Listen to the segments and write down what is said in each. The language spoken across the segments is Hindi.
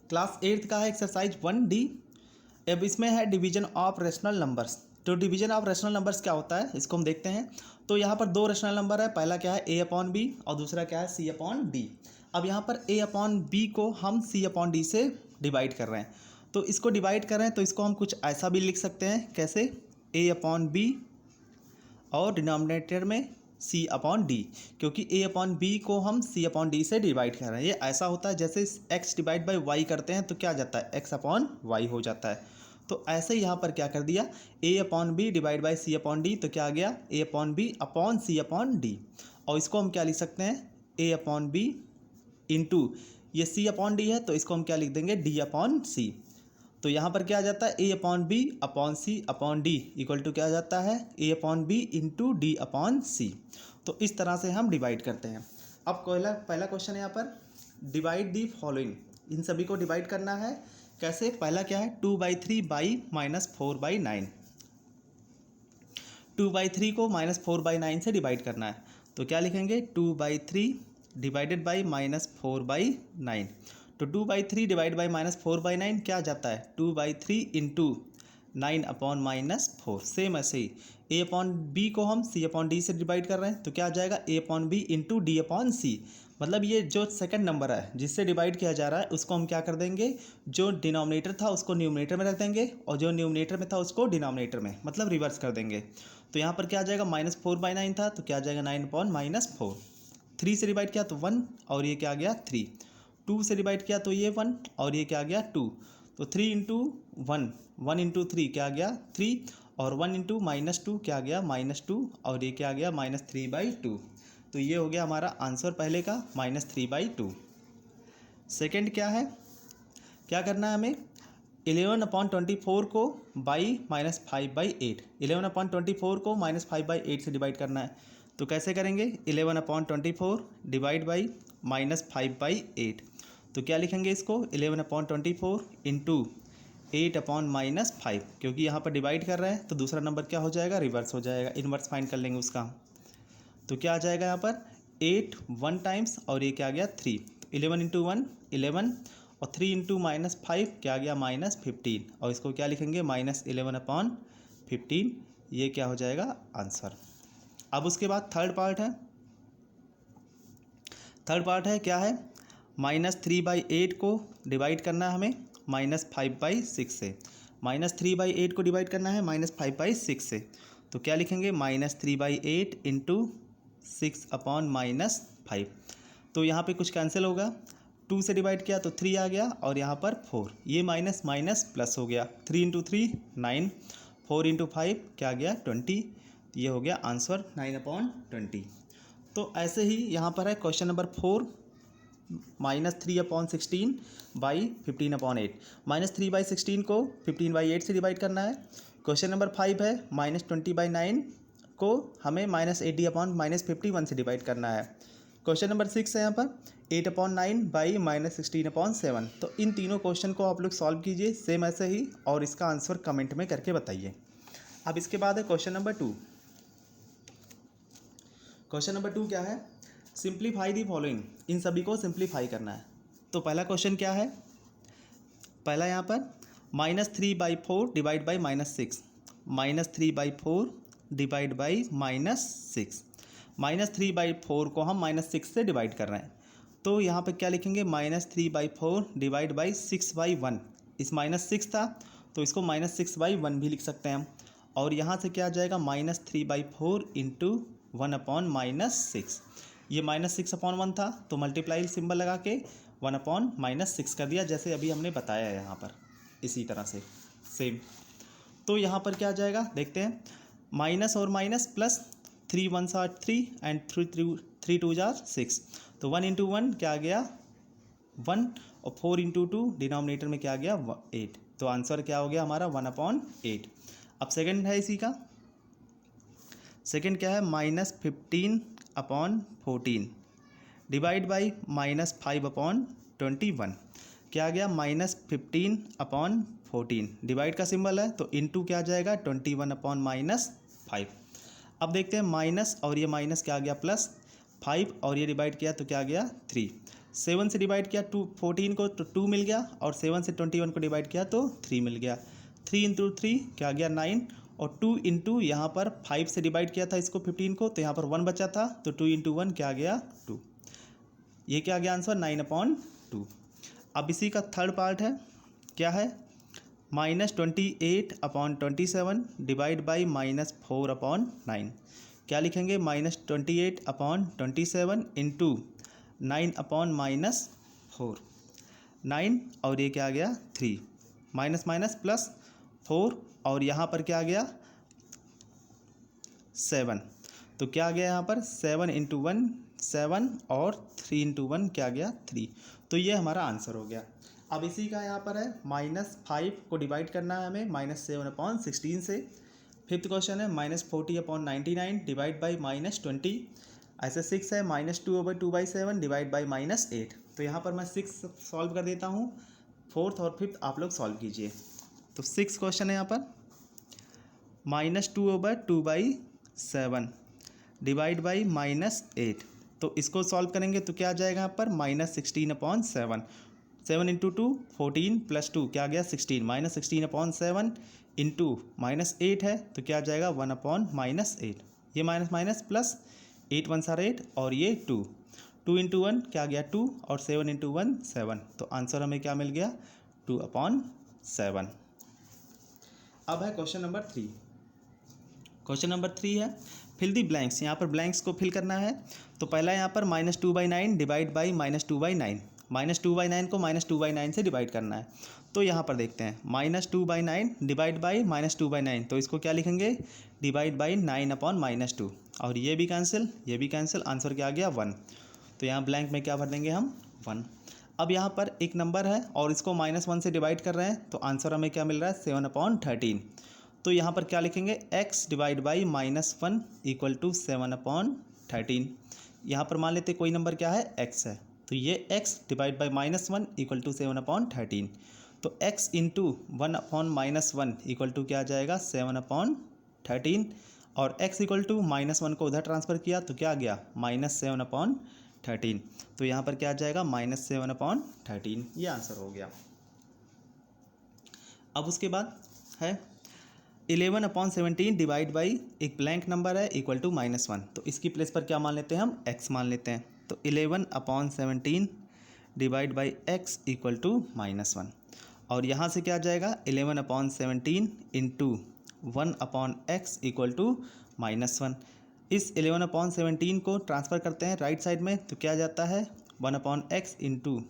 क्लास 8 का है एक्सरसाइज 1D। अब इसमें है डिवीजन ऑफ रेशनल नंबर्स। तो डिवीजन ऑफ रेशनल नंबर्स क्या होता है इसको हम देखते हैं। तो यहाँ पर दो रेशनल नंबर है, पहला क्या है a/b और दूसरा क्या है c/d। अब यहाँ पर a/b को हम c/d से डिवाइड कर रहे हैं, तो इसको डिवाइड कर रहे हैं तो इसको हम कुछ ऐसा भी लिख सकते हैं, कैसे a/b और डिनोमिनेटर में c/d, क्योंकि a/b को हम c/d से डिवाइड कर रहे हैं। ये ऐसा होता है जैसे x डिवाइड बाई वाई करते हैं तो क्या आ जाता है x/y हो जाता है। तो ऐसे ही यहाँ पर क्या कर दिया a/b डिवाइड बाई c/d, तो क्या आ गया a/b अपॉन c/d। और इसको हम क्या लिख सकते हैं a/b इंटू ये c/d है तो इसको हम क्या लिख देंगे d/c। तो यहाँ पर क्या आ जाता है a/b upon c/d equal to क्या आ जाता है a/b इंटू d/c। तो इस तरह से हम डिवाइड करते हैं। अब पहला क्वेश्चन है यहाँ पर डिवाइड दी फॉलोइंग, इन सभी को डिवाइड करना है। कैसे, पहला क्या है 2/3 बाई -4/9। 2/3 को -4/9 से डिवाइड करना है, तो क्या लिखेंगे 2/3 डिवाइडेड बाई -4/9। तो 2/3 डिवाइड बाई -4/9 क्या आ जाता है 2/3 इंटू 9/-4। सेम ऐसे ही a/b को हम c/d से डिवाइड कर रहे हैं, तो क्या आ जाएगा a/b इंटू d/c। मतलब ये जो सेकंड नंबर है जिससे डिवाइड किया जा रहा है उसको हम क्या कर देंगे, जो डिनोमिनेटर था उसको न्यूमरेटर में रख देंगे और जो न्यूमरेटर में था उसको डिनोमिनेटर में, मतलब रिवर्स कर देंगे। तो यहाँ पर क्या आ जाएगा -4/9 था तो क्या आ जाएगा 9/-4। 3 से डिवाइड किया तो 1 और ये क्या आ गया 3। 2 से डिवाइड किया तो ये 1 और ये क्या आ गया 2। तो 3 इंटू 1, 1 इंटू 3 क्या आ गया 3, और 1 इंटू -2 क्या आ गया -2, और ये क्या आ गया -3/2। तो ये हो गया हमारा आंसर पहले का -3/2। सेकंड क्या है, क्या करना है हमें 11/24 को बाई -5/8। 11/24 को -5/8 से डिवाइड करना है, तो कैसे करेंगे 11/24 डिवाइड बाई -5/8। तो क्या लिखेंगे इसको 11/24 इंटू 8/-5, क्योंकि यहाँ पर डिवाइड कर रहे हैं तो दूसरा नंबर क्या हो जाएगा रिवर्स हो जाएगा, इन्वर्स फाइंड कर लेंगे उसका। तो क्या आ जाएगा यहाँ पर 8 1 टाइम्स और ये क्या आ गया 3। 11 इंटू 1 11 और 3 इंटू -5 क्या आ गया -15, और इसको क्या लिखेंगे -11/15। ये क्या हो जाएगा आंसर। अब उसके बाद थर्ड पार्ट है क्या है -3/8 को डिवाइड करना है हमें -5/6 से। -3/8 को डिवाइड करना है -5/6 से, तो क्या लिखेंगे -3/8 इंटू 6/-5। तो यहाँ पे कुछ कैंसिल होगा, 2 से डिवाइड किया तो 3 आ गया और यहाँ पर 4, ये माइनस माइनस प्लस हो गया। 3 इंटू 3 9, 4 इंटू 5 क्या आ गया 20। ये हो गया आंसर 9/20। तो ऐसे ही यहाँ पर है क्वेश्चन नंबर 4 -3/16 बाई 15/8। -3/16 को 15/8 से डिवाइड करना है। क्वेश्चन नंबर 5 है -20/9 को हमें -80/-51 से डिवाइड करना है। क्वेश्चन नंबर 6 है यहाँ पर 8/9 बाई -16/7। तो इन तीनों क्वेश्चन को आप लोग सॉल्व कीजिए सेम ऐसे ही, और इसका आंसर कमेंट में करके बताइए। अब इसके बाद है क्वेश्चन नंबर 2। क्वेश्चन नंबर 2 क्या है सिंप्लीफाई दी फॉलोइंग, इन सभी को सिंप्लीफाई करना है। तो पहला क्वेश्चन क्या है, पहला यहाँ पर -3/4 डिवाइड बाई -6। -3/4 divide by -6। -3/4 को हम -6 से डिवाइड कर रहे हैं, तो यहाँ पे क्या लिखेंगे -3/4 डिवाइड बाई 6/1। इस -6 था तो इसको -6/1 भी लिख सकते हैं हम। और यहाँ से क्या आ जाएगा -3/4 इंटू 1/-6। ये -6/1 था तो मल्टीप्लाई सिंबल लगा के 1/-6 कर दिया, जैसे अभी हमने बताया है यहाँ पर, इसी तरह से सेम। तो यहाँ पर क्या आ जाएगा देखते हैं, माइनस और minus plus, 3 1s are 3 and 3 2s are 6। तो 1 इंटू 1 क्या आ गया 1, और 4 इंटू 2 डिनोमिनेटर में क्या आ गया 8। तो आंसर क्या हो गया हमारा 1/8। अब सेकंड है इसी का, सेकंड क्या है -15/14 डिवाइड बाई -5/21। क्या आ गया -15/14 डिवाइड का सिंबल है तो इंटू क्या आ जाएगा 21/-5। अब देखते हैं माइनस और ये माइनस क्या आ गया प्लस, 5 और ये डिवाइड किया तो क्या आ गया 3। 7 से डिवाइड किया 14 को तो 2 मिल गया, और 7 से 21 को डिवाइड किया तो 3 मिल गया। 3 इंटू 3 क्या आ गया 9, और 2 इंटू यहाँ पर 5 से डिवाइड किया था इसको 15 को, तो यहाँ पर 1 बचा था, तो 2 इंटू 1 क्या आ गया 2। ये क्या आ गया आंसर 9/2। अब इसी का थर्ड पार्ट है, क्या है, -28/27 डिवाइड बाई -4/9। क्या लिखेंगे, -28/27 इंटू 9/-4, 9 और ये क्या आ गया 3, माइनस माइनस प्लस 4, और यहाँ पर क्या आ गया 7, तो क्या आ गया यहाँ पर 7 इंटू 1 7, और 3 इंटू 1 क्या आ गया 3। तो ये हमारा आंसर हो गया। अब इसी का यहाँ पर है -5 को डिवाइड करना है हमें -7/16 से। फिफ्थ क्वेश्चन है -40/99 डिवाइड बाई -20। ऐसे 6 है -2/2/7 डिवाइड बाई -8। तो यहाँ पर मैं 6 सॉल्व कर देता हूँ, फोर्थ और फिफ्थ आप लोग सॉल्व कीजिए। तो 6 क्वेश्चन है यहाँ पर -2/2/7 डिवाइड बाई -8। तो इसको सॉल्व करेंगे तो क्या आ जाएगा यहाँ पर -16/7। 7 इंटू 2 14 प्लस 2 क्या आ गया 16, -16/7 इंटू -8 है, तो क्या आ जाएगा 1/-8। ये माइनस माइनस प्लस 8 1 सार 8, और ये 2 इंटू 1 क्या आ गया 2, और 7 इंटू 1 7। तो आंसर हमें क्या मिल गया 2/7। अब है क्वेश्चन नंबर 3। क्वेश्चन नंबर 3 है फिल दी ब्लैंक्स। यहाँ पर ब्लैंक्स को फिल करना है। तो पहला यहाँ पर -2/9 डिवाइड बाई -2/9, -2/9 को -2/9 से डिवाइड करना है। तो यहाँ पर देखते हैं -2/9 डिवाइड बाई -2/9, तो इसको क्या लिखेंगे डिवाइड बाई 9/-2, और ये भी कैंसिल, ये भी कैंसिल, आंसर क्या आ गया 1। तो यहाँ ब्लैंक में क्या भर देंगे हम 1। अब यहाँ पर एक नंबर है और इसको -1 से डिवाइड कर रहे हैं, तो आंसर हमें क्या मिल रहा है 7/13। तो यहाँ पर क्या लिखेंगे x divide by -1 equal to 7/13। यहाँ पर मान लेते कोई नंबर क्या है x है, तो ये x divide by -1 equal to 7/13। तो x इंटू 1/-1 इक्वल टू क्या आ जाएगा 7/13, और x इक्वल टू -1 को उधर ट्रांसफ़र किया तो क्या आ गया -7/13। तो यहाँ पर क्या आ जाएगा -7/13। ये आंसर हो गया। अब उसके बाद है 11/17 डिवाइड बाई एक ब्लैंक नंबर है इक्वल टू -1। तो इसकी प्लेस पर क्या मान लेते हैं हम x मान लेते हैं। तो 11/17 divide by x equal to -1, और यहाँ से क्या आ जाएगा 11/17 इंटू 1/x इक्वल टू -1। इस 11/17 को ट्रांसफ़र करते हैं राइट साइड में, तो क्या आ जाता है 1/x into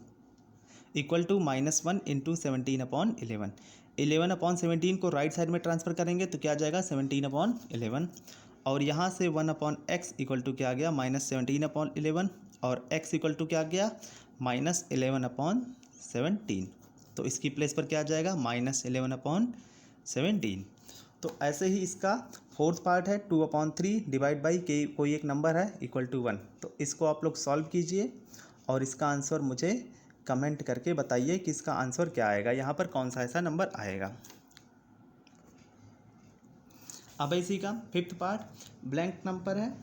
equal to -1 into 17/11। 11/17 को राइट साइड में ट्रांसफ़र करेंगे तो क्या आ जाएगा 17/11, और यहाँ से 1/x इक्वल टू क्या आ गया -17/11, और x इक्वल टू क्या आ गया -11/17। तो इसकी प्लेस पर क्या आ जाएगा -11/17। तो ऐसे ही इसका फोर्थ पार्ट है 2/3 डिवाइड बाई कोई एक नंबर है इक्वल टू 1। तो इसको आप लोग सॉल्व कीजिए और इसका आंसर मुझे कमेंट करके बताइए कि इसका आंसर क्या आएगा, यहाँ पर कौन सा ऐसा नंबर आएगा। अब इसी का फिफ्थ पार्ट ब्लैंक नंबर है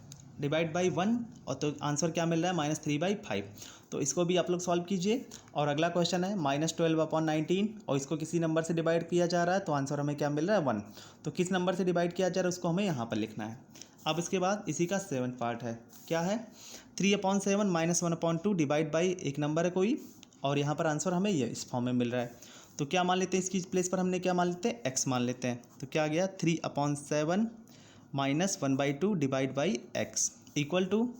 डिवाइड बाई 1, और तो आंसर क्या मिल रहा है -3/5। तो इसको भी आप लोग सॉल्व कीजिए। और अगला क्वेश्चन है -12/19, और इसको किसी नंबर से डिवाइड किया जा रहा है, तो आंसर हमें क्या मिल रहा है 1। तो किस नंबर से डिवाइड किया जा रहा है उसको हमें यहाँ पर लिखना है। अब इसके बाद इसी का सेवन्थ पार्ट है, क्या है 3/7 -1/2 डिवाइड बाई एक नंबर है कोई, और यहाँ पर आंसर हमें ये इस फॉर्म में मिल रहा है। तो क्या मान लेते हैं इसकी प्लेस पर हमने क्या मान लेते हैं x मान लेते हैं। तो क्या आ गया 3/7 -1/2 divide by x equal to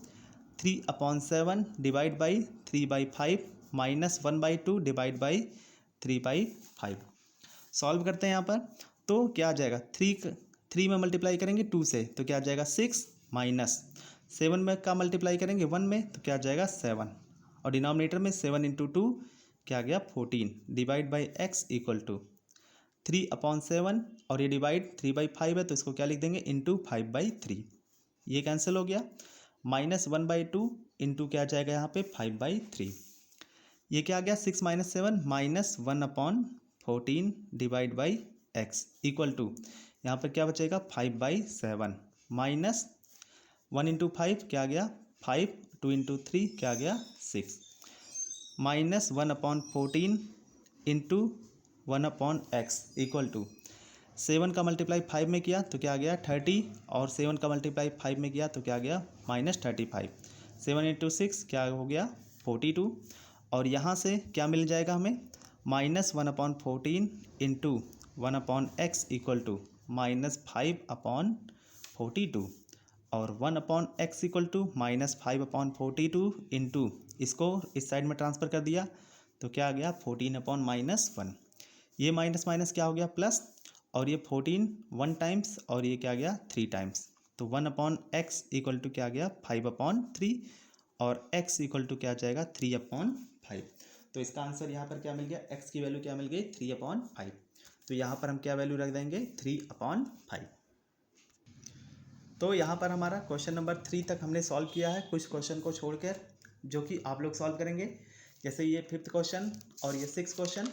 3/7 divide by 3/5 -1/2 divide by 3/5। Solve करते हैं यहाँ पर, तो क्या आ जाएगा 3 में मल्टीप्लाई करेंगे 2 से, तो क्या आ जाएगा 6 माइनस 7 में का मल्टीप्लाई करेंगे 1 में, तो क्या आ जाएगा 7, और डिनोमिनेटर में 7 इंटू 2 क्या आ गया 14 divide by x equal to 3/7, और ये डिवाइड 3/5 है तो इसको क्या लिख देंगे इंटू 5/3। ये कैंसिल हो गया, -1/2 इंटू क्या आ जाएगा यहाँ पे 5/3। ये क्या आ गया 6 - 7 -1/14 divide by x equal to यहाँ पर क्या बचेगा 5/7 माइनस 1 इंटू 5 क्या आ गया 5, 2 इंटू 3 क्या आ गया 6। Minus 1/14 into 1/x equal to 7 का मल्टीप्लाई 5 में किया तो क्या आ गया 30, और 7 का मल्टीप्लाई 5 में किया तो क्या आ गया -35। 7 इंटू 6 क्या हो गया 42, और यहाँ से क्या मिल जाएगा हमें -1/14 इंटू 1/x इक्वल टू -5/42, और 1/x इक्वल टू -5/42 इंटू इसको इस साइड में ट्रांसफ़र कर दिया तो क्या आ गया 14/-1। ये माइनस माइनस क्या हो गया प्लस, और ये 14 1 टाइम्स, और ये क्या गया 3 टाइम्स, तो 1/x इक्वल टू क्या गया 5/3, और x इक्वल टू क्या आ जाएगा 3/5। तो इसका आंसर यहाँ पर क्या मिल गया, x की वैल्यू क्या मिल गई 3/5। तो यहाँ पर हम क्या वैल्यू रख देंगे 3/5। तो यहाँ पर हमारा क्वेश्चन नंबर 3 तक हमने सॉल्व किया है, कुछ क्वेश्चन को छोड़कर जो कि आप लोग सॉल्व करेंगे। जैसे ये 5th क्वेश्चन और ये 6th क्वेश्चन,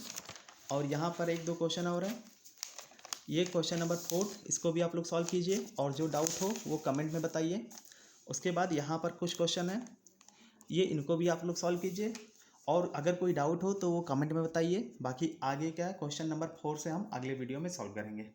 और यहाँ पर 1-2 क्वेश्चन और हैं। ये क्वेश्चन नंबर 4, इसको भी आप लोग सॉल्व कीजिए, और जो डाउट हो वो कमेंट में बताइए। उसके बाद यहाँ पर कुछ क्वेश्चन हैं, ये इनको भी आप लोग सॉल्व कीजिए, और अगर कोई डाउट हो तो वो कमेंट में बताइए। बाकी आगे क्या है क्वेश्चन नंबर 4 से हम अगले वीडियो में सॉल्व करेंगे।